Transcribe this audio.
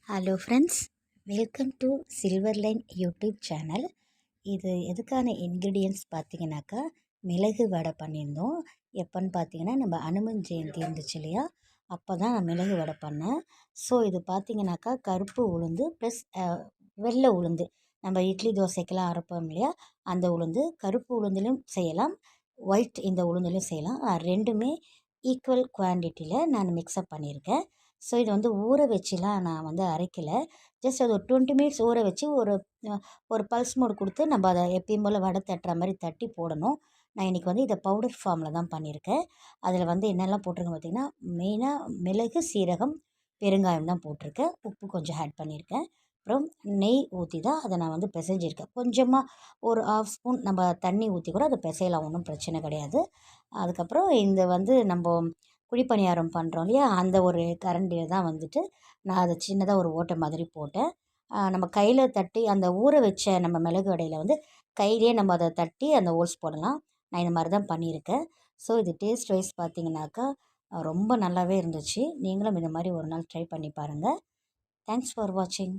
Hello friends, welcome to silver line YouTube channel. இது எதுக்கான ingredients பார்த்தீங்கன்னாக்கா, மிளகு வடை பண்ணியிருந்தோம். எப்போன்னு பார்த்தீங்கன்னா, நம்ம அனுமன் ஜெயந்தி இருந்துச்சு இல்லையா, அப்போ தான் நான் மிளகு வடை பண்ணேன். ஸோ இது பார்த்தீங்கன்னாக்கா, கருப்பு உளுந்து ப்ளஸ் வெள்ளை உளுந்து, நம்ம இட்லி தோசைக்கெல்லாம் அரைப்போம் இல்லையா, அந்த உளுந்து. கருப்பு உளுந்துலையும் செய்யலாம், ஒயிட் இந்த உளுந்துலையும் செய்யலாம். ரெண்டுமே ஈக்குவல் குவான்டிட்டியில் நான் மிக்ஸ்அப் பண்ணியிருக்கேன். ஸோ இது வந்து ஊற வச்சுலாம் நான் வந்து அரைக்கலை. ஜஸ்ட் அது ஒரு 20 மினிட்ஸ் ஊற வச்சு ஒரு பல்ஸ் மோடு கொடுத்து நம்ம அதை எப்பயும் போல் வடை தட்டுற மாதிரி தட்டி போடணும். நான் இன்றைக்கி வந்து இதை பவுடர் ஃபார்மில் தான் பண்ணியிருக்கேன். அதில் வந்து என்னெல்லாம் போட்டிருக்கேன் பார்த்திங்கன்னா, மெயினாக மிளகு, சீரகம், பெருங்காயம் தான் போட்டிருக்கேன். உப்பு கொஞ்சம் ஆட் பண்ணியிருக்கேன். அப்புறம் நெய் ஊற்றி தான் அதை நான் வந்து பிசைஞ்சிருக்கேன். கொஞ்சமாக ஒரு 1/2 ஸ்பூன் நம்ம தண்ணி ஊற்றி கூட அதை பிசையலாம், ஒன்றும் பிரச்சனை கிடையாது. அதுக்கப்புறம் இந்த வந்து நம்ம குழிப்பணியாரம் பண்ணுறோம் இல்லையா, அந்த ஒரு கரண்டியில் தான் வந்துட்டு நான் அதை சின்னதாக ஒரு ஓட்டை மாதிரி போட்டேன். நம்ம கையில் தட்டி அந்த ஊற வச்ச நம்ம மிளகு வடையில் வந்து கையிலேயே நம்ம அதை தட்டி அந்த ஹோல்ஸ் போடலாம். நான் இந்த மாதிரி தான் பண்ணியிருக்கேன். ஸோ இது டேஸ்ட் வைஸ் பார்த்தீங்கன்னாக்கா ரொம்ப நல்லாவே இருந்துச்சு. நீங்களும் இந்த மாதிரி ஒரு நாள் ட்ரை பண்ணி பாருங்கள். தேங்க்ஸ் ஃபார் வாட்சிங்.